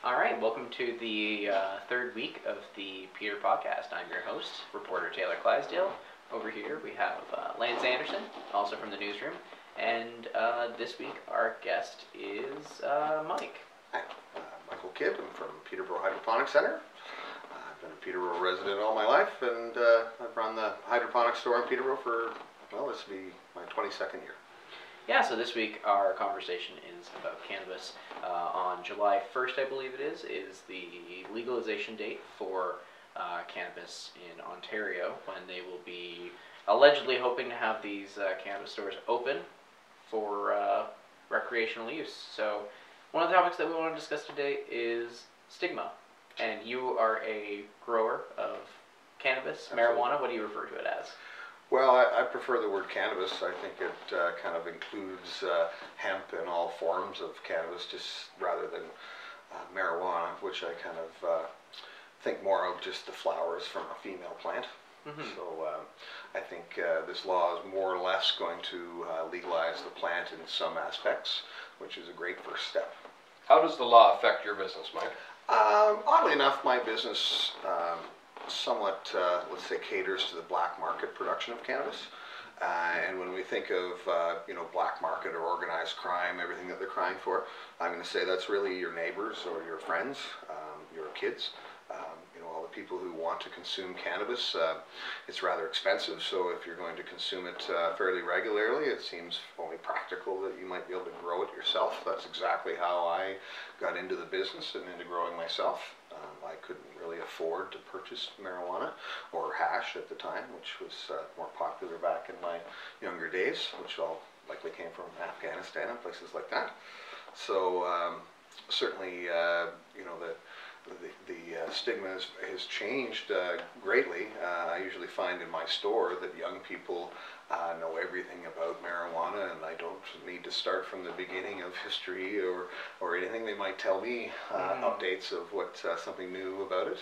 All right, welcome to the third week of the Peterpodcast. I'm your host, reporter Taylor Clydesdale. Over here we have Lance Anderson, also from the newsroom, and this week our guest is Mike. Hi, Michael Kidd. I'm from Peterborough Hydroponics Center. I've been a Peterborough resident all my life, and I've run the hydroponics store in Peterborough for, well, this will be my 22nd year. Yeah, so this week our conversation is about cannabis. On July 1st, I believe it is the legalization date for cannabis in Ontario, when they will be allegedly hoping to have these cannabis stores open for recreational use. So one of the topics that we want to discuss today is stigma. And you are a grower of cannabis, marijuana. What do you refer to it as? Well, I prefer the word cannabis. I think it kind of includes hemp and all forms of cannabis, just rather than marijuana, which I kind of think more of just the flowers from a female plant. Mm-hmm. So I think this law is more or less going to legalize the plant in some aspects, which is a great first step. How does the law affect your business, Mike? Oddly enough, my business somewhat, let's say, caters to the black market production of cannabis. And when we think of, black market or organized crime, everything that they're crying for, I'm going to say that's really your neighbors or your friends, your kids, all the people who want to consume cannabis. It's rather expensive, so if you're going to consume it fairly regularly, it seems only practical that you might be able to grow it yourself. That's exactly how I got into the business and into growing myself. I couldn't really afford to purchase marijuana or hash at the time, which was more popular back in my younger days, which all likely came from Afghanistan and places like that. So certainly, the stigma has changed greatly. I usually find in my store that young people know everything about marijuana, and I don't need to start from the beginning of history or anything. They might tell me updates of what something new about it.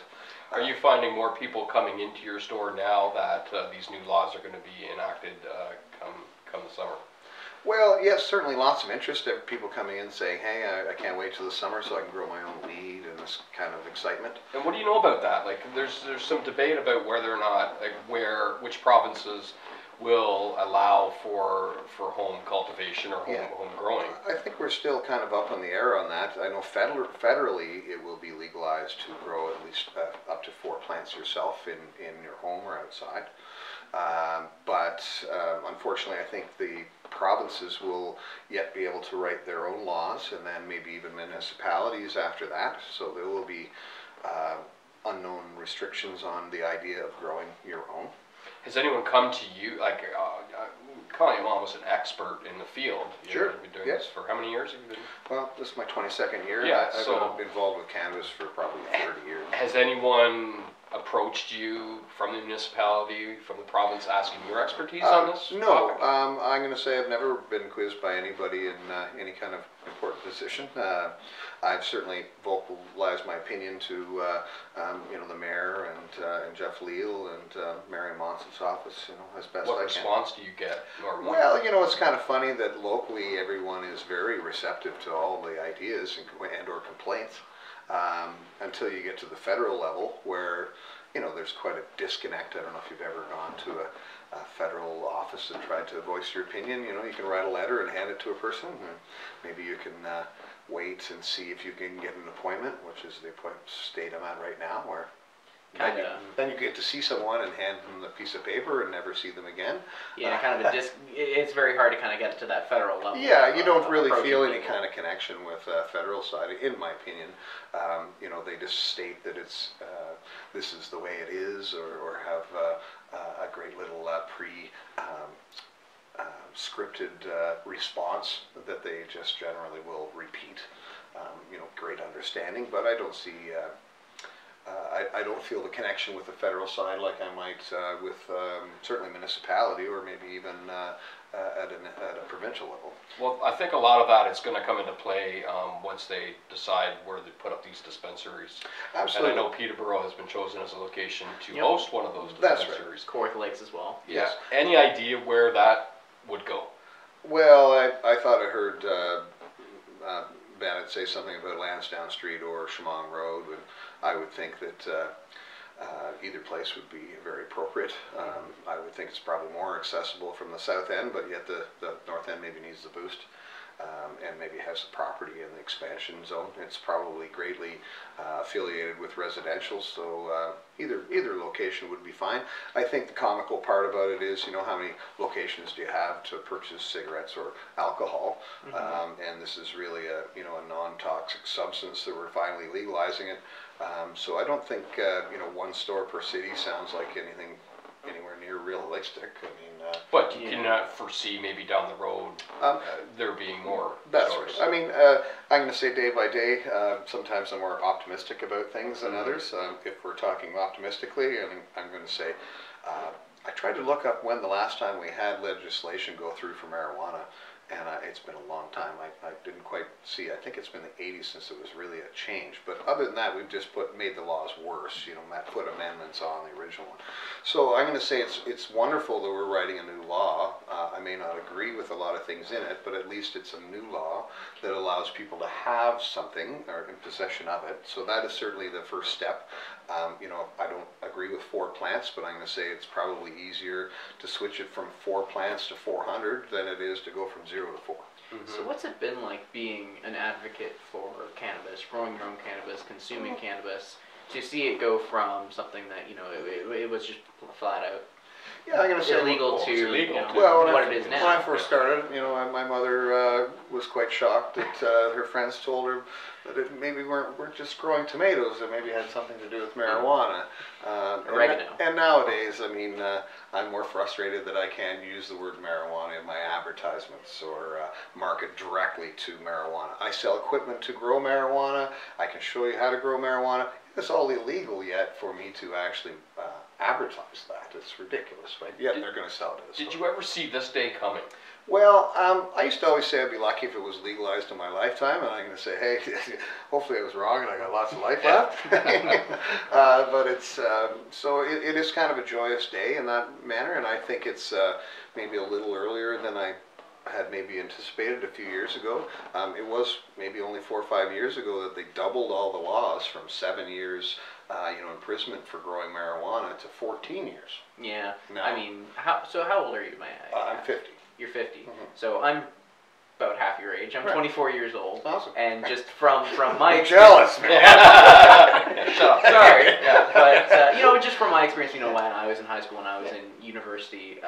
Are you finding more people coming into your store now that these new laws are going to be enacted come the summer? Well, yes, certainly lots of interest. There are people coming in saying, hey, I can't wait till the summer so I can grow my own weed, and this kind of excitement. And what do you know about that? Like, there's some debate about whether or not, which provinces will allow for home cultivation or home growing. I think we're still kind of up in the air on that. I know federally it will be legalized to grow at least up to 4 plants yourself in your home or outside. But unfortunately, I think the provinces will yet be able to write their own laws, and then maybe even municipalities after that. So there will be unknown restrictions on the idea of growing your own. Has anyone come to you, like, calling him almost an expert in the field? Sure. You've been doing this for how many years have you been? Well, this is my 22nd year. Yeah, I've been involved with cannabis for probably 30 years. Has anyone approached you from the municipality, from the province, asking your expertise on this? No, I'm going to say I've never been quizzed by anybody in any kind of important position. I've certainly vocalized my opinion to the mayor and Jeff Leal and Mary Monson's office, as best I can. What response do you get normally? Well, it's kind of funny that locally everyone is very receptive to all the ideas and or complaints. Until you get to the federal level, where there's quite a disconnect. I don't know if you've ever gone to a federal office and tried to voice your opinion. You can write a letter and hand it to a person, and maybe you can wait and see if you can get an appointment, which is the state I'm at right now, where then you get to see someone and hand them the piece of paper and never see them again. Yeah, kind of it's very hard to kind of get to that federal level. Yeah, you don't really feel any kind of connection with federal side, in my opinion. They just state that it's this is the way it is, or have a great little scripted response that they just generally will repeat. Great understanding, but I don't see. I don't feel the connection with the federal side like I might with certainly municipality, or maybe even at a provincial level. Well, I think a lot of that is going to come into play once they decide where they put up these dispensaries. Absolutely. And I know Peterborough has been chosen as a location to host one of those dispensaries. That's right. Kawartha Lakes as well. Yes. Any idea where that would go? Well, I thought I heard Ben would say something about Lansdowne Street or Chemung Road, and I would think that either place would be very appropriate. I would think it's probably more accessible from the south end, but yet the north end maybe needs the boost. And maybe has the property in the expansion zone. It's probably greatly affiliated with residential, so either location would be fine. I think the comical part about it is, you know, how many locations do you have to purchase cigarettes or alcohol? And this is really a non-toxic substance that we're finally legalizing it. So I don't think one store per city sounds like anything anywhere near realistic. I mean, but you cannot foresee maybe down the road there being more stores. Right. I mean, I'm going to say day by day, sometimes I'm more optimistic about things than others. If we're talking optimistically, I'm going to say, I tried to look up when the last time we had legislation go through for marijuana, and it's been a long time. I didn't quite see. I think it's been the 80s since it was really a change. But other than that, we've just made the laws worse. You know, put amendments on the original one. So I'm going to say it's wonderful that we're writing a new law. I may not agree with a lot of things in it, but at least it's a new law that allows people to have something or in possession of it. So that is certainly the first step. I don't agree with 4 plants, but I'm going to say it's probably easier to switch it from 4 plants to 400 than it is to go from 0 to 4. So what's it been like being an advocate for cannabis, growing your own cannabis, consuming cannabis, to see it go from something that, it was just flat out Yeah, I'm going to say illegal to what it is now? When I first started, my mother was quite shocked that her friends told her that it maybe weren't just growing tomatoes, it maybe had something to do with marijuana. Oregano. And nowadays, I mean, I'm more frustrated that I can't use the word marijuana in my advertisements or market directly to marijuana. I sell equipment to grow marijuana. I can show you how to grow marijuana. It's all illegal yet for me to actually advertise that. It's ridiculous, right? Yet they're going to sell it. Did you ever see this day coming? Well, I used to always say I'd be lucky if it was legalized in my lifetime, and I'm going to say, hey, hopefully I was wrong and I got lots of life left. But it's, so it is kind of a joyous day in that manner, and I think it's maybe a little earlier than I had maybe anticipated a few years ago. It was maybe only 4 or 5 years ago that they doubled all the laws from 7 years imprisonment for growing marijuana to 14 years. Yeah. No. I mean, how old are you, may I? I'm 50. You're 50. So I'm about half your age. I'm 24 years old. Awesome. And just from my jealous, man. Shut up. Sorry. Yeah. But just from my experience, when I was in high school and I was in university,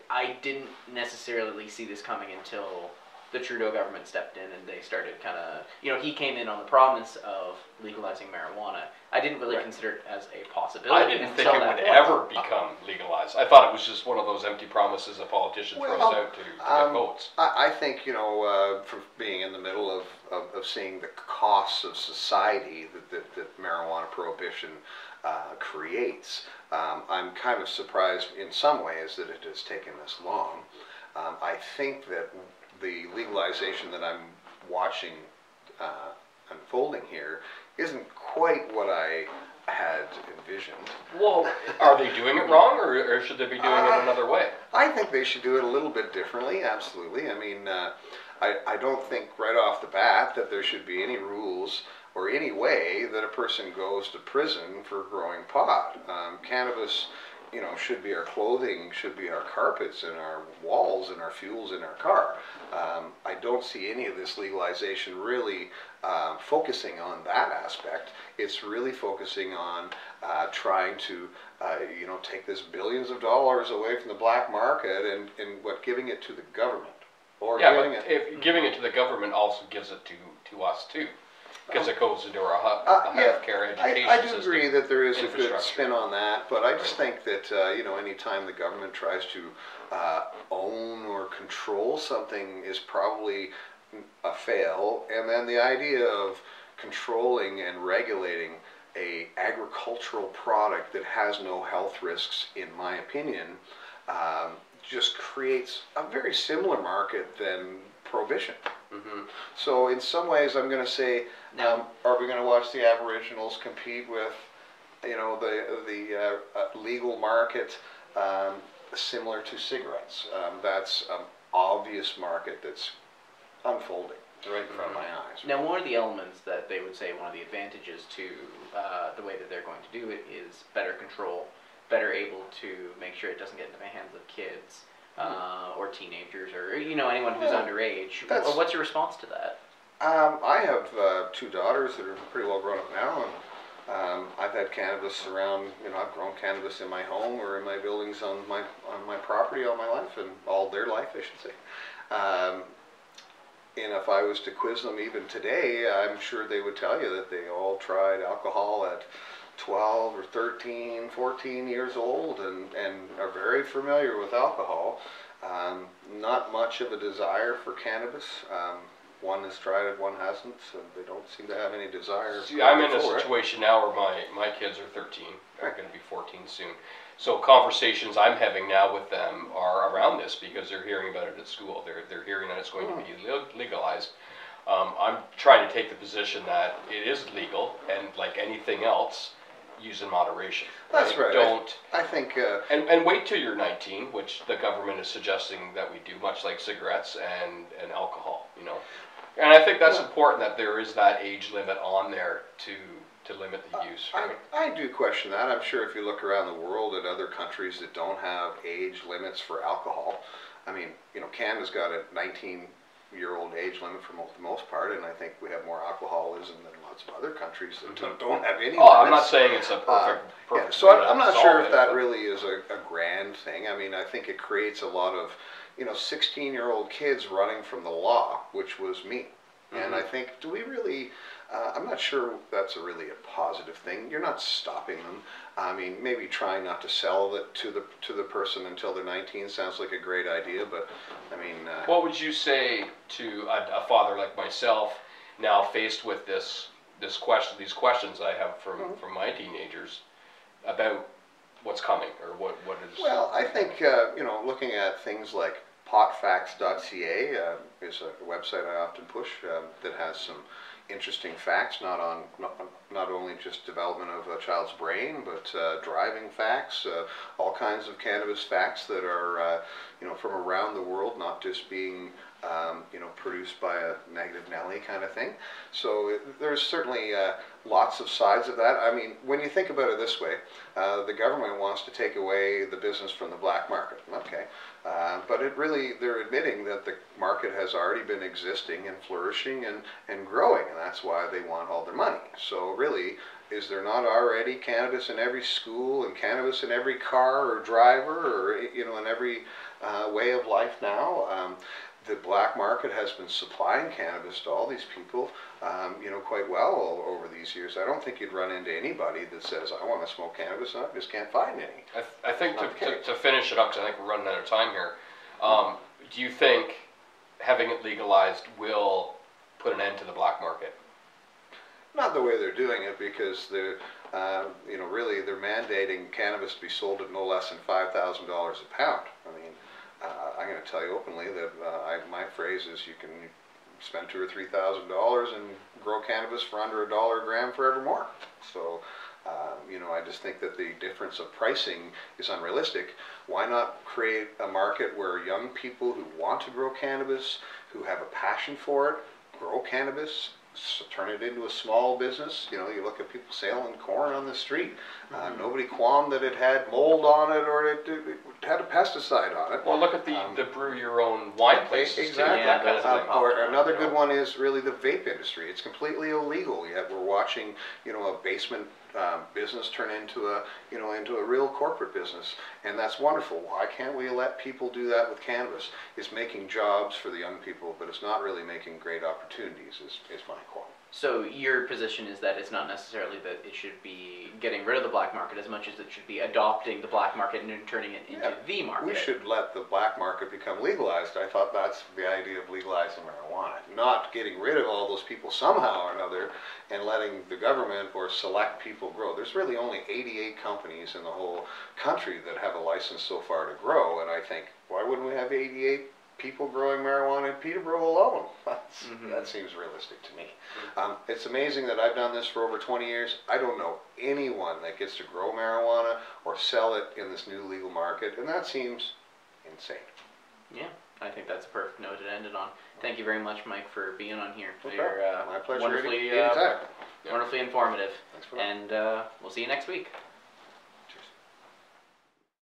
I didn't necessarily see this coming until the Trudeau government stepped in and they started kind of, he came in on the promise of legalizing marijuana. I didn't really consider it as a possibility. I didn't think it would ever become legalized. I thought it was just one of those empty promises a politician throws out to get votes. I think, from being in the middle of seeing the costs of society that marijuana prohibition creates, I'm kind of surprised in some ways that it has taken this long. I think that the legalization that I'm watching unfolding here isn't quite what I had envisioned. Well, are they doing it wrong, or should they be doing it another way? I think they should do it a little bit differently, absolutely. I mean, I don't think right off the bat that there should be any rules or any way that a person goes to prison for growing pot. Cannabis, should be our clothing, should be our carpets and our walls and our fuels in our car. I don't see any of this legalization really focusing on that aspect. It's really focusing on trying to, take this billions of dollars away from the black market and giving it to the government. Or giving it to the government also gives it to us too. Because it goes into our healthcare education I do system, agree that there is a good spin on that, but I just think that anytime the government tries to own or control something is probably a fail. And then the idea of controlling and regulating a agricultural product that has no health risks, in my opinion, just creates a very similar market than prohibition. So in some ways, I'm going to say, are we going to watch the Aboriginals compete with, the legal market similar to cigarettes? That's an obvious market that's unfolding. right in front of my eyes. Now, one of the elements that they would say, one of the advantages to the way that they're going to do it is better control, better able to make sure it doesn't get into the hands of kids or teenagers or anyone who's underage. What's your response to that? I have 2 daughters that are pretty well grown up now, and I've had cannabis around. I've grown cannabis in my home or in my buildings on my property all my life, and all their life, I should say. And if I was to quiz them even today, I'm sure they would tell you that they all tried alcohol at 12 or 13, 14 years old and are very familiar with alcohol. Not much of a desire for cannabis. One has tried it, one hasn't, so they don't seem to have any desire. See, I'm in a situation now where my kids are 13, they're going to be 14 soon. So conversations I'm having now with them are around this because they're hearing about it at school. They're hearing that it's going to be legalized. I'm trying to take the position that it is legal, and like anything else, use in moderation. That's right. Don't. I think. And wait till you're 19, which the government is suggesting that we do, much like cigarettes and alcohol. And I think that's important that there is that age limit on there to limit the use. Right? I do question that. I'm sure if you look around the world at other countries that don't have age limits for alcohol, I mean, Canada's got a 19-year-old age limit for the most part, and I think we have more alcoholism than lots of other countries that don't have any limits. I'm not saying it's a perfect so I'm not sure if that really is a grand thing. I mean, I think it creates a lot of 16-year-old kids running from the law, which was me. And I think, do we really, I'm not sure that's really a positive thing. You're not stopping them. I mean, maybe trying not to sell it to the person until they're 19 sounds like a great idea, but I mean... what would you say to a father like myself, now faced with these questions I have from my teenagers about what's coming, or what is... Well, I think, looking at things like potfacts.ca is a website I often push that has some interesting facts, not only just development of a child's brain, but driving facts, all kinds of cannabis facts that are from around the world, not just being produced by a negative Nelly kind of thing. So there's certainly lots of sides of that. I mean, when you think about it this way, the government wants to take away the business from the black market. Okay. But they're admitting that the market has already been existing and flourishing and growing, and that's why they want all their money. So really, is there not already cannabis in every school and cannabis in every car or driver or in every way of life now? The black market has been supplying cannabis to all these people, quite well over these years. I don't think you'd run into anybody that says, I want to smoke cannabis, and I just can't find any. I think to finish it up, because I think we're running out of time here, do you think having it legalized will put an end to the black market? Not the way they're doing it, because they're, really they're mandating cannabis to be sold at no less than $5,000 a pound. I mean, I'm going to tell you openly that my phrase is you can spend $2,000 or $3,000 and grow cannabis for under $1 a gram forevermore. So, I just think that the difference of pricing is unrealistic. Why not create a market where young people who want to grow cannabis, who have a passion for it, grow cannabis, turn it into a small business? You look at people selling corn on the street. Nobody qualmed that it had mold on it or it had a pesticide on it. Well, look at the brew your own wine places. Exactly. Too, that kind of thing. Or another good one is really the vape industry. It's completely illegal, yet we're watching a basement business turn into a real corporate business, and that's wonderful. Why can't we let people do that with cannabis? It's making jobs for the young people, but it's not really making great opportunities, is my point. So your position is that it's not necessarily that it should be getting rid of the black market as much as it should be adopting the black market and turning it into the market. We should let the black market become legalized. I thought that's the idea of legalizing marijuana, not getting rid of all those people somehow or another and letting the government or select people grow. There's really only 88 companies in the whole country that have a license so far to grow, and I think, why wouldn't we have 88 people growing marijuana in Peterborough alone? That seems realistic to me. It's amazing that I've done this for over 20 years. I don't know anyone that gets to grow marijuana or sell it in this new legal market, and that seems insane. Yeah. I think that's a perfect note to end it on. Thank you very much, Mike, for being on here. Okay. You're My pleasure. wonderfully, Anytime. wonderfully informative. Thanks for that. And we'll see you next week.